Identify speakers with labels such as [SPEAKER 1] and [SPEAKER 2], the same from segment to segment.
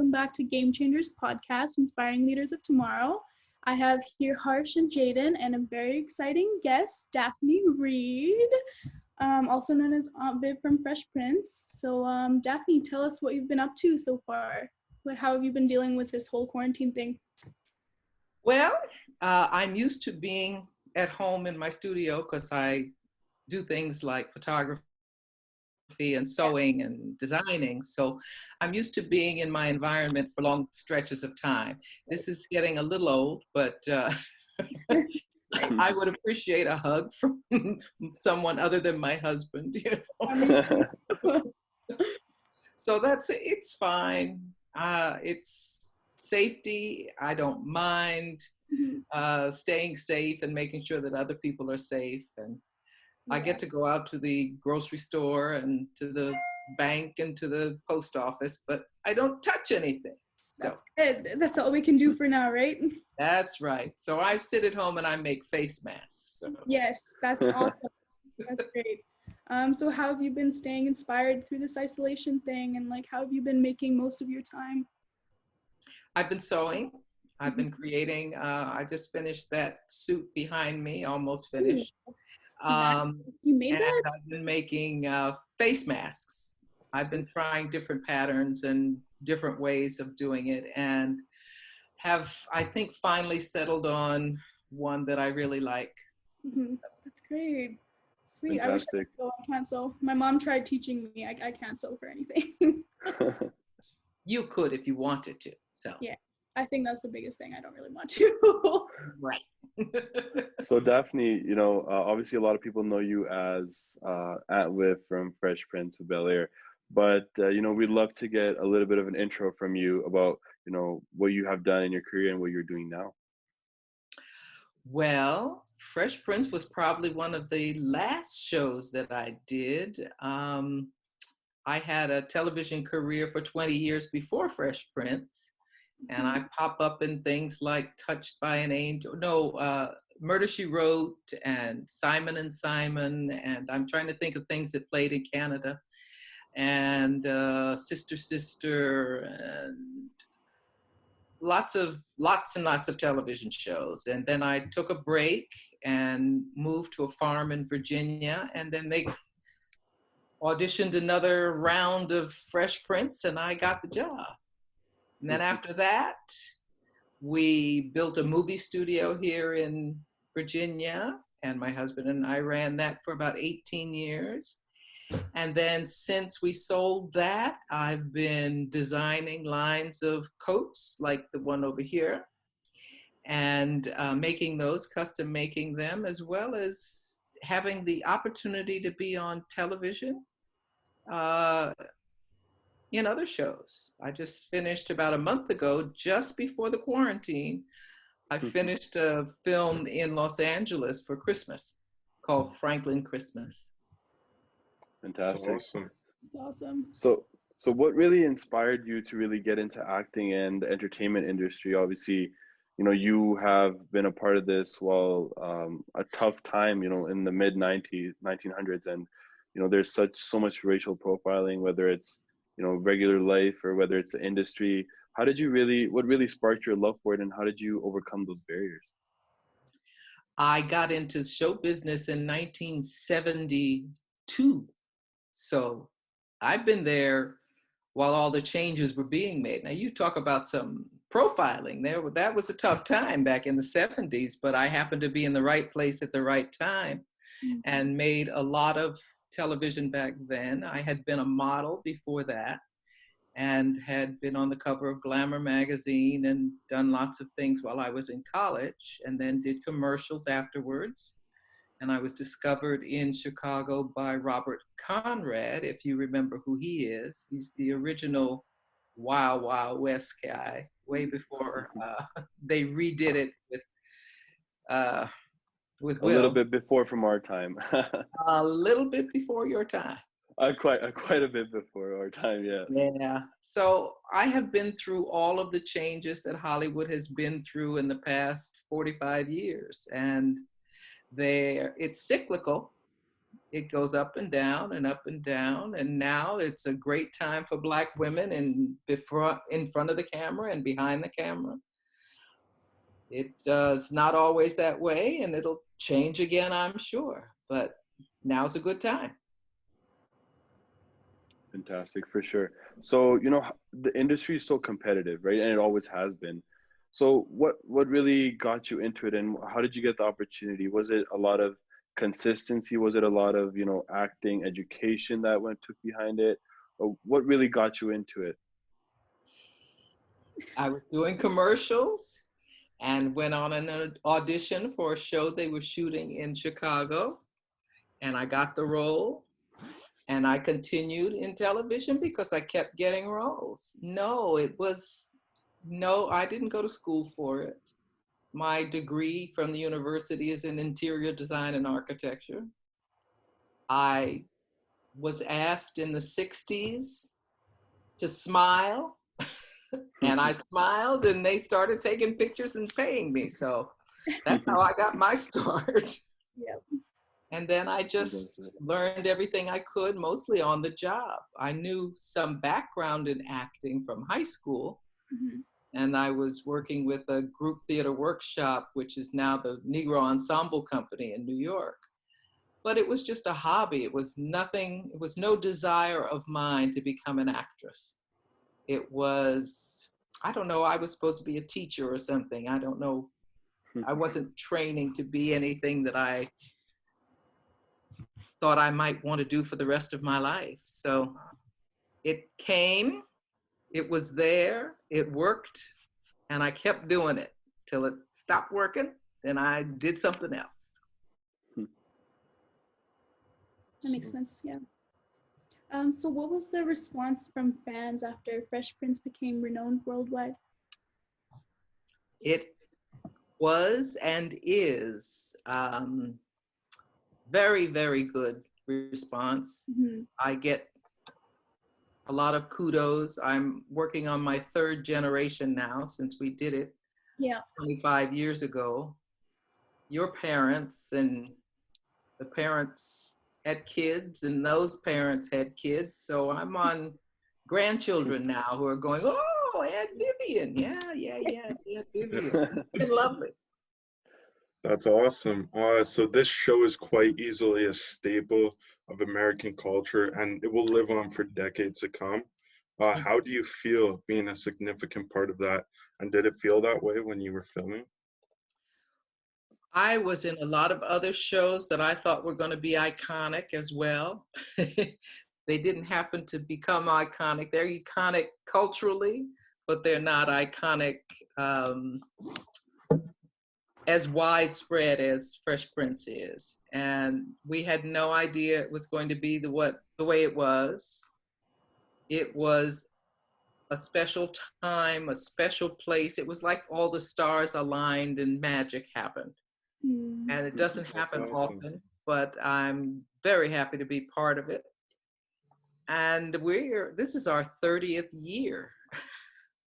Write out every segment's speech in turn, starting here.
[SPEAKER 1] welcome back to Game Changers Podcast, Inspiring Leaders of Tomorrow. I have here Harsh and Jaden and a very exciting guest, Daphne Reid, also known as Aunt Viv from Fresh Prince. So Daphne, tell us what you've been up to so far. How have you been dealing with this whole quarantine thing?
[SPEAKER 2] Well, I'm used to being at home in my studio because I do things like photography and sewing and designing. So I'm used to being in my environment for long stretches of time. This is getting a little old, but I would appreciate a hug from someone other than my husband. So it's fine. It's safety. I don't mind staying safe and making sure that other people are safe. And I get to go out to the grocery store and to the bank and to the post office, but I don't touch anything. So
[SPEAKER 1] that's good. That's all we can do for now, right?
[SPEAKER 2] That's right. So I sit at home and I make face masks. So.
[SPEAKER 1] Yes, that's awesome. That's great. So how have you been staying inspired through this isolation thing, and how have you been making most of your time?
[SPEAKER 2] I've been sewing. I've been creating. I just finished that suit behind me, almost finished.
[SPEAKER 1] You made that?
[SPEAKER 2] I've been making face masks. I've been trying different patterns and different ways of doing it, and have, I think, finally settled on one that I really like.
[SPEAKER 1] That's great. Sweet.
[SPEAKER 3] Fantastic.
[SPEAKER 1] I wish I could sew. I can't sew. My mom tried teaching me. I can't sew for anything.
[SPEAKER 2] You could if you wanted to. So
[SPEAKER 1] yeah, I think that's the biggest thing. I don't really want to.
[SPEAKER 2] Right.
[SPEAKER 3] So Daphne, obviously a lot of people know you as Aunt Viv from Fresh Prince of Bel-air, but we'd love to get a little bit of an intro from you about what you have done in your career and what you're doing now.
[SPEAKER 2] Well, Fresh Prince was probably one of the last shows that I did. I had a television career for 20 years before Fresh Prince, and I pop up in things like Touched by an Angel, Murder, She Wrote, and Simon and Simon, and I'm trying to think of things that played in Canada, and Sister Sister, and lots and lots of television shows. And then I took a break and moved to a farm in Virginia, and then they auditioned another round of Fresh Prince, and I got the job. And then after that, we built a movie studio here in Virginia, and my husband and I ran that for about 18 years. And then since we sold that, I've been designing lines of coats like the one over here, and making those, custom making them, as well as having the opportunity to be on television in other shows. I just finished about a month ago, just before the quarantine, I finished a film in Los Angeles for Christmas called Franklin Christmas.
[SPEAKER 3] Fantastic.
[SPEAKER 4] Awesome.
[SPEAKER 1] That's awesome.
[SPEAKER 3] So what really inspired you to really get into acting and the entertainment industry? Obviously, you have been a part of this while a tough time, in the mid 1900s, and there's so much racial profiling, whether it's regular life or whether it's the industry. What really sparked your love for it, and how did you overcome those barriers?
[SPEAKER 2] I got into show business in 1972. So I've been there while all the changes were being made. Now, you talk about some profiling there. That was a tough time back in the 70s, but I happened to be in the right place at the right time and made a lot of television back then. I had been a model before that and had been on the cover of Glamour magazine and done lots of things while I was in college, and then did commercials afterwards. And I was discovered in Chicago by Robert Conrad, if you remember who he is. He's the original Wild Wild West guy, way before they redid it with Will.
[SPEAKER 3] A little bit before from our time.
[SPEAKER 2] A little bit before your time.
[SPEAKER 3] Quite a bit before our time, yes.
[SPEAKER 2] Yeah. So I have been through all of the changes that Hollywood has been through in the past 45 years. And it's cyclical, it goes up and down and up and down. And now it's a great time for Black women in front of the camera and behind the camera. It's not always that way, and it'll change again, I'm sure. But now's a good time.
[SPEAKER 3] Fantastic, for sure. So, you know, the industry is so competitive, right? And it always has been. So what really got you into it, and how did you get the opportunity? Was it a lot of consistency? Was it a lot of, you know, acting education that took behind it? Or what really got you into it?
[SPEAKER 2] I was doing commercials and went on an audition for a show they were shooting in Chicago, and I got the role. And I continued in television because I kept getting roles. No, I didn't go to school for it. My degree from the university is in interior design and architecture. I was asked in the 60s to smile, and I smiled, and they started taking pictures and paying me. So that's how I got my start.
[SPEAKER 1] Yep.
[SPEAKER 2] And then I just learned everything I could, mostly on the job. I knew some background in acting from high school.
[SPEAKER 1] Mm-hmm.
[SPEAKER 2] And I was working with a group theater workshop, which is now the Negro Ensemble Company in New York. But it was just a hobby. It was nothing, it was no desire of mine to become an actress. It was, I don't know, I was supposed to be a teacher or something. I don't know. I wasn't training to be anything that I thought I might want to do for the rest of my life. So it came, it was there, it worked, and I kept doing it till it stopped working, then I did something else.
[SPEAKER 1] That makes sense, yeah. So what was the response from fans after Fresh Prince became renowned worldwide?
[SPEAKER 2] It was and is very, very good response.
[SPEAKER 1] Mm-hmm.
[SPEAKER 2] I get a lot of kudos. I'm working on my third generation now, since we did it 25 years ago. Your parents and the parents had kids, and those parents had kids. So I'm on grandchildren now who are going, oh, Aunt Vivian. Yeah, Aunt Vivian. It's been lovely.
[SPEAKER 4] That's awesome. So this show is quite easily a staple of American culture, and it will live on for decades to come. How do you feel being a significant part of that? And did it feel that way when you were filming?
[SPEAKER 2] I was in a lot of other shows that I thought were going to be iconic as well. They didn't happen to become iconic. They're iconic culturally, but they're not iconic as widespread as Fresh Prince is. And we had no idea it was going to be the way it was. It was a special time, a special place. It was like all the stars aligned and magic happened.
[SPEAKER 1] Mm-hmm.
[SPEAKER 2] And it doesn't happen
[SPEAKER 4] awesome.
[SPEAKER 2] often, but I'm very happy to be part of it. And this is our 30th year.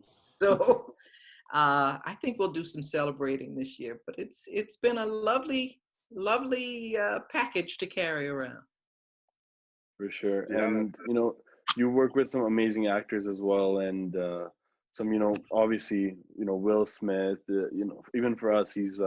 [SPEAKER 2] So I think we'll do some celebrating this year, but it's been a lovely package to carry around.
[SPEAKER 3] For sure.
[SPEAKER 4] Yeah.
[SPEAKER 3] And, you know, you work with some amazing actors as well, and some, you know, obviously, you know, Will Smith, you know, even for us, he's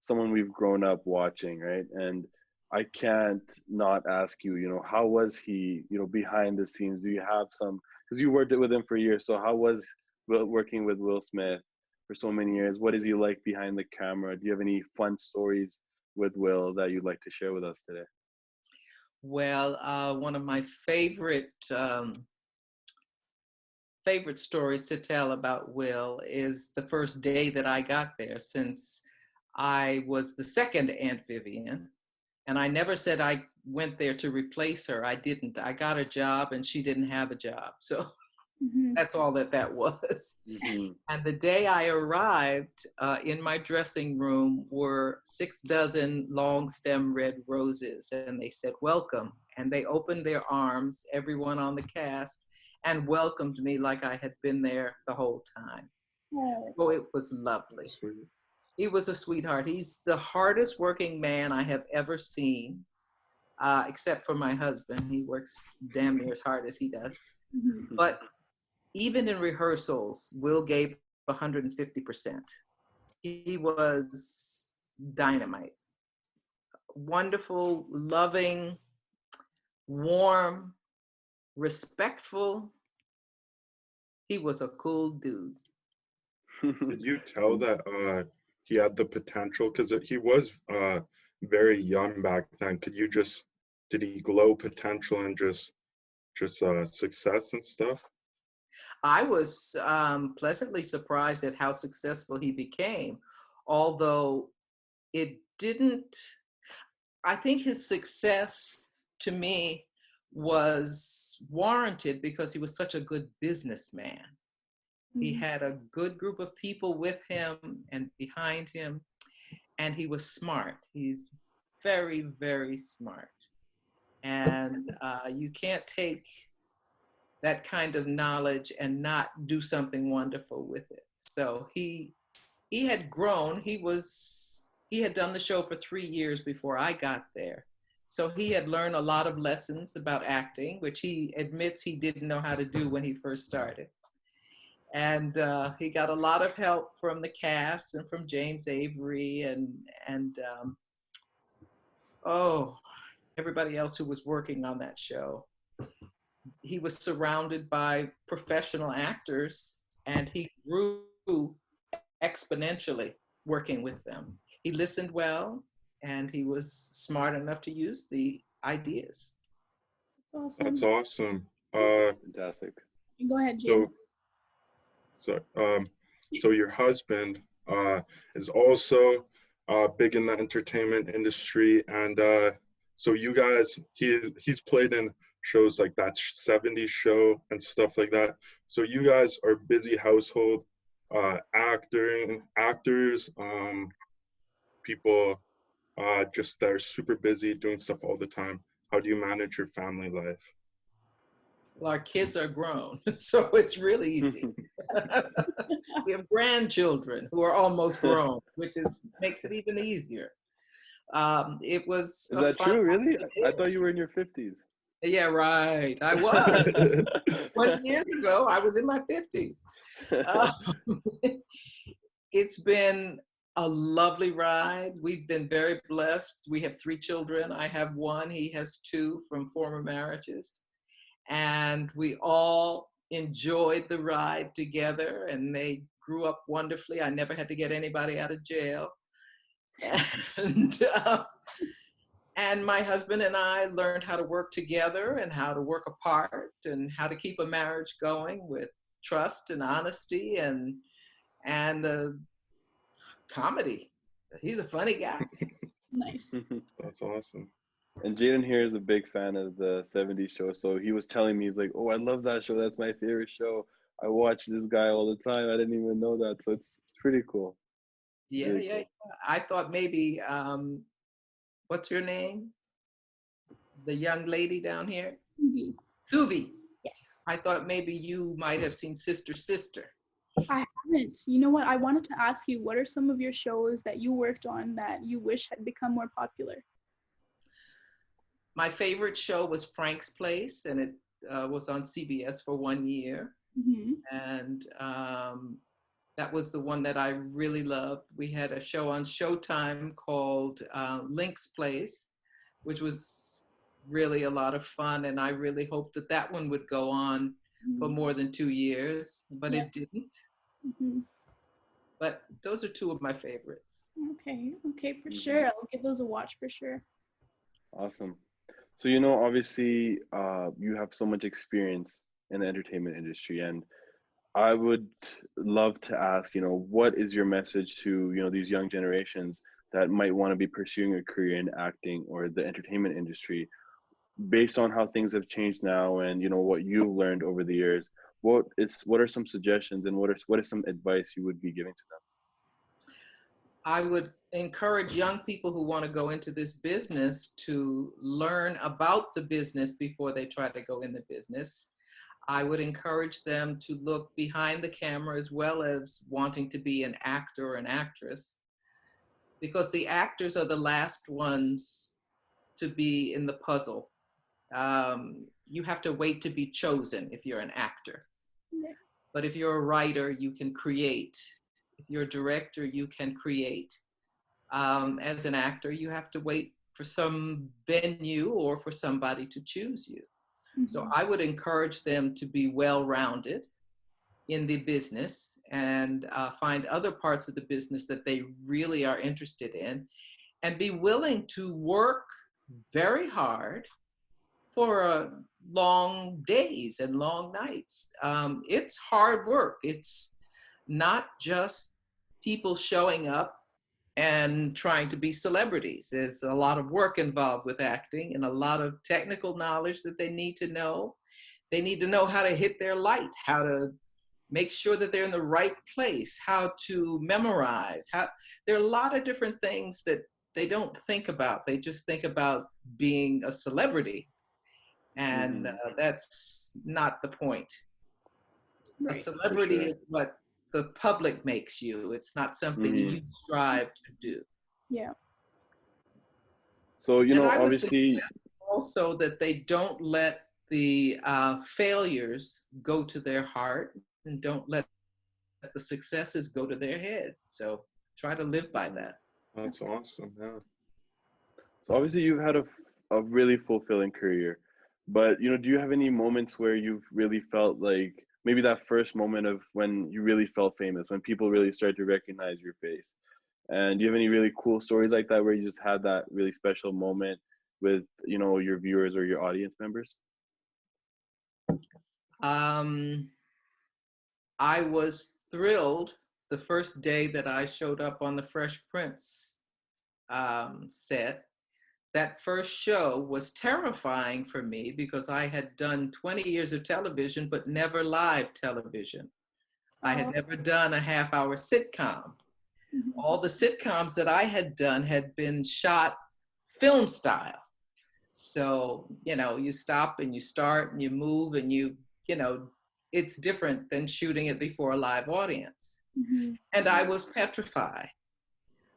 [SPEAKER 3] someone we've grown up watching, right? And I can't not ask you, you know, how was he, you know, behind the scenes? Do you have some, because you worked with him for years, so how was working with Will Smith for so many years? What is he like behind the camera? Do you have any fun stories with Will that you'd like to share with us today?
[SPEAKER 2] Well, one of my favorite stories to tell about Will is the first day that I got there, since I was the second Aunt Vivian. And I never said I went there to replace her. I didn't. I got a job and she didn't have a job. So that's all that was.
[SPEAKER 3] Mm-hmm.
[SPEAKER 2] And the day I arrived, in my dressing room were 6 dozen long stem red roses. And they said, welcome. And they opened their arms, everyone on the cast, and welcomed me like I had been there the whole time. Oh, it was lovely.
[SPEAKER 4] Sweet.
[SPEAKER 2] He was a sweetheart. He's the hardest working man I have ever seen. except for my husband. He works damn near as hard as he does.
[SPEAKER 1] Mhm.
[SPEAKER 2] But even in rehearsals, Will gave 150%. He was dynamite. Wonderful, loving, warm, respectful. He was a cool dude.
[SPEAKER 4] Did you tell that he had the potential? Because he was very young back then. Did he glow potential and just success and stuff?
[SPEAKER 2] I was pleasantly surprised at how successful he became, although it didn't, I think his success to me was warranted because he was such a good businessman. He
[SPEAKER 1] Mhm.
[SPEAKER 2] had a good group of people with him and behind him, and he was smart. He's very, very smart. And you can't take that kind of knowledge and not do something wonderful with it. So he had grown. He had done the show for 3 years before I got there. So he had learned a lot of lessons about acting, which he admits he didn't know how to do when he first started. And he got a lot of help from the cast and from James Avery and oh, everybody else who was working on that show. He was surrounded by professional actors, and he grew exponentially working with them. He listened well, and he was smart enough to use the ideas.
[SPEAKER 1] That's
[SPEAKER 4] That's
[SPEAKER 1] awesome.
[SPEAKER 4] awesome.
[SPEAKER 3] Fantastic.
[SPEAKER 1] Go ahead, Jane.
[SPEAKER 4] So so so your husband is also big in the entertainment industry, and so you guys, he's played in shows like that 70s show and stuff like that. So you guys are busy household actors, people just that are super busy doing stuff all the time. How do you manage your family life?
[SPEAKER 2] Well, our kids are grown, so it's really easy. We have grandchildren who are almost grown, which makes it even easier. It was
[SPEAKER 3] Is
[SPEAKER 2] a
[SPEAKER 3] that
[SPEAKER 2] fun.
[SPEAKER 3] true? Really?
[SPEAKER 2] It
[SPEAKER 3] I thought
[SPEAKER 2] is.
[SPEAKER 3] you were in your 50s.
[SPEAKER 2] Yeah, right. I was. 20 years ago, I was in my 50s. Um, it's been a lovely ride. We've been very blessed. We have 3 children. I have one, he has 2 from former marriages. And we all enjoyed the ride together, and they grew up wonderfully. I never had to get anybody out of jail. And and my husband and I learned how to work together and how to work apart and how to keep a marriage going with trust and honesty and comedy. He's a funny guy.
[SPEAKER 1] Nice.
[SPEAKER 4] That's awesome.
[SPEAKER 3] And Jaden here is a big fan of the 70s show. So he was telling me, he's like, oh, I love that show. That's my favorite show. I watch this guy all the time. I didn't even know that. So it's pretty cool.
[SPEAKER 2] Yeah,
[SPEAKER 3] Really
[SPEAKER 2] yeah,
[SPEAKER 3] cool.
[SPEAKER 2] yeah. I thought maybe, what's her name? The young lady down here?
[SPEAKER 1] Mhm.
[SPEAKER 2] Suvi.
[SPEAKER 1] Yes.
[SPEAKER 2] I thought maybe you might have seen Sister Sister.
[SPEAKER 1] I haven't. You know what? I wanted to ask you, what are some of your shows that you worked on that you wish had become more popular?
[SPEAKER 2] My favorite show was Frank's Place, and it was on CBS for 1 year.
[SPEAKER 1] Mm-hmm.
[SPEAKER 2] And that was the one that I really loved. We had a show on Showtime called Link's Place, which was really a lot of fun. And I really hoped that that one would go on for more than 2 years, but it didn't.
[SPEAKER 1] Mm-hmm.
[SPEAKER 2] But those are 2 of my favorites.
[SPEAKER 1] Okay, for sure. I'll give those a watch for sure.
[SPEAKER 3] Awesome. So, obviously, you have so much experience in the entertainment industry, and I would love to ask, what is your message to, these young generations that might want to be pursuing a career in acting or the entertainment industry based on how things have changed now and, what you've learned over the years? What are some suggestions and what is some advice you would be giving to them?
[SPEAKER 2] I would encourage young people who want to go into this business to learn about the business before they try to go in the business. I would encourage them to look behind the camera as well as wanting to be an actor or an actress, because the actors are the last ones to be in the puzzle. You have to wait to be chosen if you're an actor.
[SPEAKER 1] Yeah.
[SPEAKER 2] But if you're a writer, you can create. If you're a director, you can create. As an actor, you have to wait for some venue or for somebody to choose you. So I would encourage them to be well-rounded in the business and find other parts of the business that they really are interested in, and be willing to work very hard for long days and long nights. It's hard work. It's not just people showing up and trying to be celebrities. There's a lot of work involved with acting and a lot of technical knowledge that they need to know. They need to know how to hit their light, how to make sure that they're in the right place, how to memorize. There are a lot of different things that they don't think about. They just think about being a celebrity. And that's not the point.
[SPEAKER 1] Right.
[SPEAKER 2] A celebrity is what the public makes you. It's not something you strive to do.
[SPEAKER 1] Yeah.
[SPEAKER 3] So, you
[SPEAKER 2] And
[SPEAKER 3] know,
[SPEAKER 2] I would
[SPEAKER 3] obviously,
[SPEAKER 2] suggest also that they don't let the failures go to their heart, and don't let the successes go to their head. So try to live by that.
[SPEAKER 4] That's awesome. Yeah.
[SPEAKER 3] so obviously you've had a really fulfilling career, but, you know, do you have any moments where you've really felt like maybe that first moment of when you really felt famous, when people really started to recognize your face? And do you have any really cool stories like that where you just had that really special moment with, you know, your viewers or your audience members?
[SPEAKER 2] I was thrilled the first day that I showed up on the Fresh Prince set. That first show was terrifying for me because I had done 20 years of television, but never live television. I had never done a half-hour sitcom. All the sitcoms that I had done had been shot film style. So, you know, you stop and you start and you move and you know, it's different than shooting it before a live audience. And I was petrified.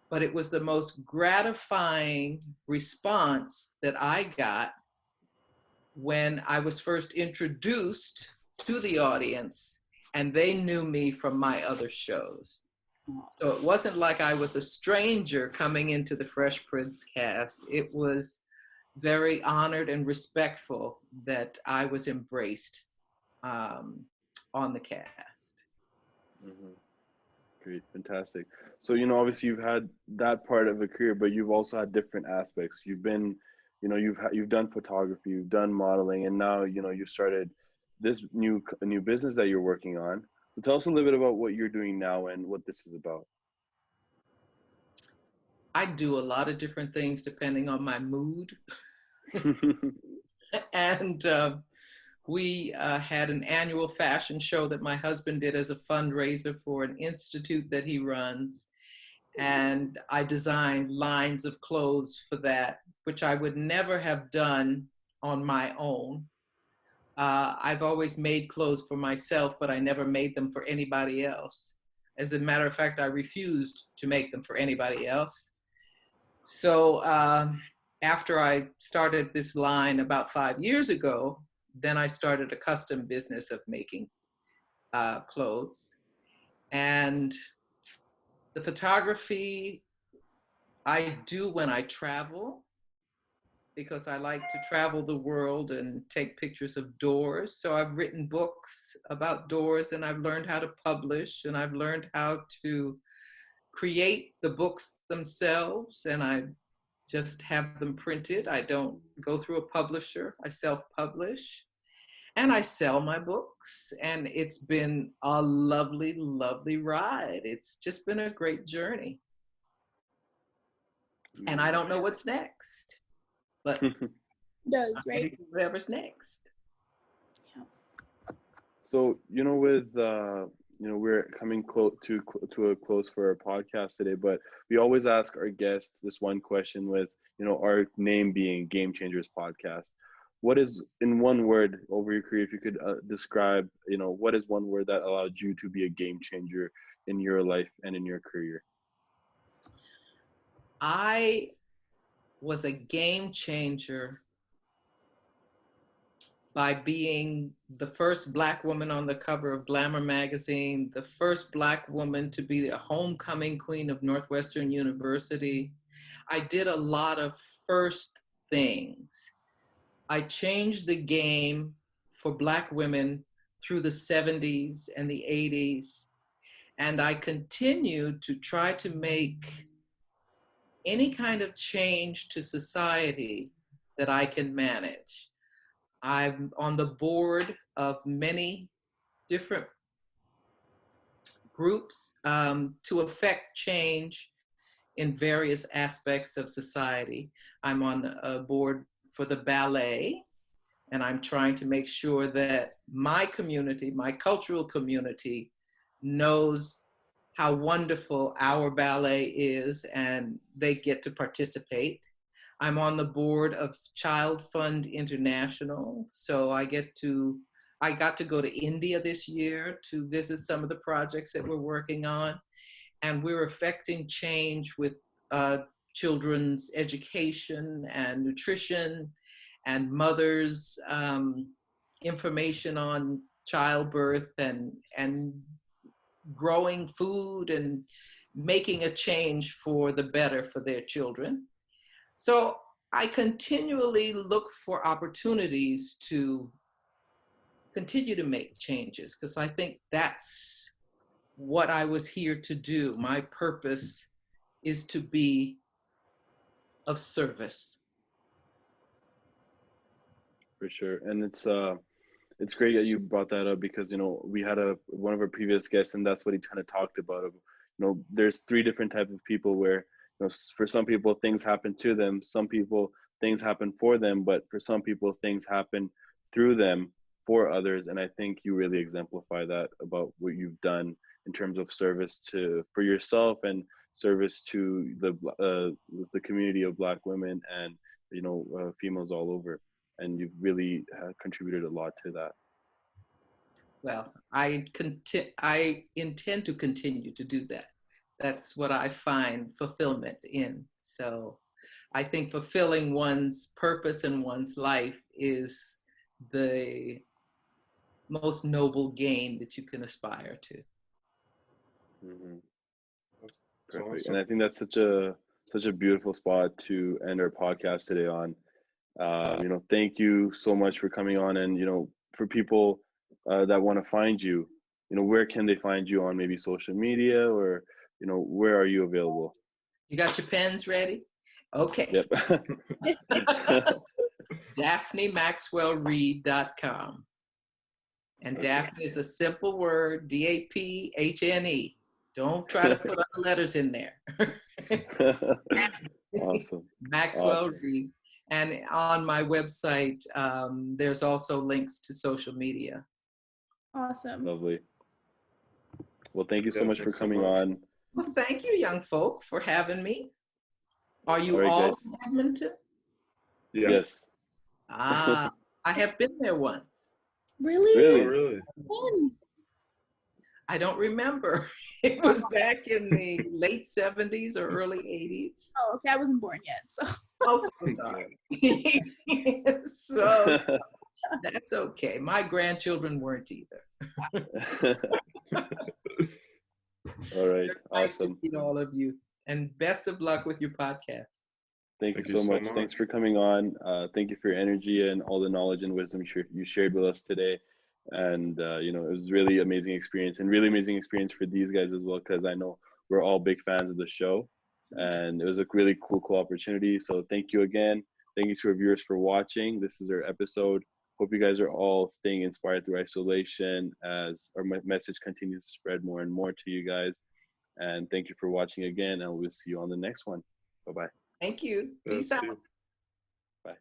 [SPEAKER 2] But it was the most gratifying response that I got when I was first introduced to the audience and they knew me from my other shows. So it wasn't like I was a stranger coming into the Fresh Prince cast. It was very honored and respectful that I was embraced on the cast.
[SPEAKER 3] Great, fantastic. So, you know, obviously you've had that part of a career, but you've also had different aspects. You've been, you know, you've done photography, you've done modeling, and now, you know, you've started this new business that you're working on. So tell us a little bit about what you're doing now and what this is about.
[SPEAKER 2] I do a lot of different things depending on my mood. And we had an annual fashion show that my husband did as a fundraiser for an institute that he runs. And I designed lines of clothes for that, which I would never have done on my own. I've always made clothes for myself, but I never made them for anybody else. As a matter of fact, I refused to make them for anybody else. So after I started this line about 5 years ago, then I started a custom business of making clothes. And the photography I do when I travel, because I like to travel the world and take pictures of doors. So I've written books about doors, and I've learned how to publish, and I've learned how to create the books themselves, and I just have them printed. I don't go through a publisher. I self-publish. And I sell my books, and it's been a lovely, lovely ride. It's just been a great journey. And I don't know what's next, but
[SPEAKER 1] does, right?
[SPEAKER 2] Whatever's next.
[SPEAKER 1] Yeah.
[SPEAKER 3] So, you know, with you know, we're coming close to a close for our podcast today, but we always ask our guests this one question with, you know, our name being Game Changers Podcast. What is, in one word, over your career, if you could describe, you know, what is one word that allowed you to be a game changer in your life and in your career?
[SPEAKER 2] I was a game changer by being the first Black woman on the cover of Glamour magazine, the first Black woman to be the homecoming queen of Northwestern University. I did a lot of first things. I changed the game for Black women through the 70s and the 80s, and I continue to try to make any kind of change to society that I can manage. I'm on the board of many different groups to affect change in various aspects of society. I'm on a board for the ballet, and I'm trying to make sure that my community, my cultural community, knows how wonderful our ballet is and they get to participate. I'm on the board of Child Fund International, so I got to go to India this year to visit some of the projects that we're working on, and we're affecting change with children's education and nutrition and mothers' information on childbirth and growing food and making a change for the better for their children. So I continually look for opportunities to continue to make changes, because I think that's what I was here to do. My purpose is to be of service.
[SPEAKER 3] For sure. And it's great that you brought that up, because we had one of our previous guests, and that's what he kind of talked about. There's three different types of people where for some people things happen to them, some people things happen for them, but for some people things happen through them for others. And I think you really exemplify that about what you've done in terms of service for yourself and service to the community of Black women and females all over. And you've really contributed a lot to that.
[SPEAKER 2] Well, I intend to continue to do that. That's what I find fulfillment in. So I think fulfilling one's purpose in one's life is the most noble gain that you can aspire to.
[SPEAKER 3] Mm-hmm.
[SPEAKER 4] That's
[SPEAKER 3] Perfect.
[SPEAKER 4] awesome.
[SPEAKER 3] And I think that's such a beautiful spot to end our podcast today on. Thank you so much for coming on, and for people that want to find you, where can they find you on maybe social media, or where are you available?
[SPEAKER 2] You got your pens ready? Okay.
[SPEAKER 3] Yep.
[SPEAKER 2] DaphneMaxwellReid.com. And Daphne is a simple word, D-A-P-H-N-E. Don't try to put other letters in there.
[SPEAKER 3] Awesome.
[SPEAKER 2] Maxwell Reid. And on my website, there's also links to social media.
[SPEAKER 1] Awesome.
[SPEAKER 3] Lovely. Well, thank you so much for coming on.
[SPEAKER 2] Well, thank you, young folk, for having me. Are you
[SPEAKER 3] all
[SPEAKER 2] in Edmonton?
[SPEAKER 4] Yeah.
[SPEAKER 3] Yes.
[SPEAKER 2] I have been there once.
[SPEAKER 1] Really?
[SPEAKER 4] Oh, really?
[SPEAKER 1] When?
[SPEAKER 2] I don't remember. It was back in the late 70s or early 80s.
[SPEAKER 1] Oh, okay. I wasn't born yet, so.
[SPEAKER 2] Oh, so sorry. so that's okay. My grandchildren weren't either.
[SPEAKER 3] All right.
[SPEAKER 2] Nice
[SPEAKER 3] Awesome.
[SPEAKER 2] to meet all of you, and best of luck with your podcast.
[SPEAKER 3] Thank you so much. Thanks for coming on. Thank you for your energy and all the knowledge and wisdom you shared with us today. And it was really amazing experience, and really amazing experience for these guys as well, because I know we're all big fans of the show, and it was a really cool opportunity. So thank you again. Thank you to our viewers for watching. This is our episode. Hope you guys are all staying inspired through isolation as our message continues to spread more and more to you guys. And thank you for watching again, and we'll see you on the next one. Bye-bye.
[SPEAKER 2] Thank you. Peace out.
[SPEAKER 3] Bye.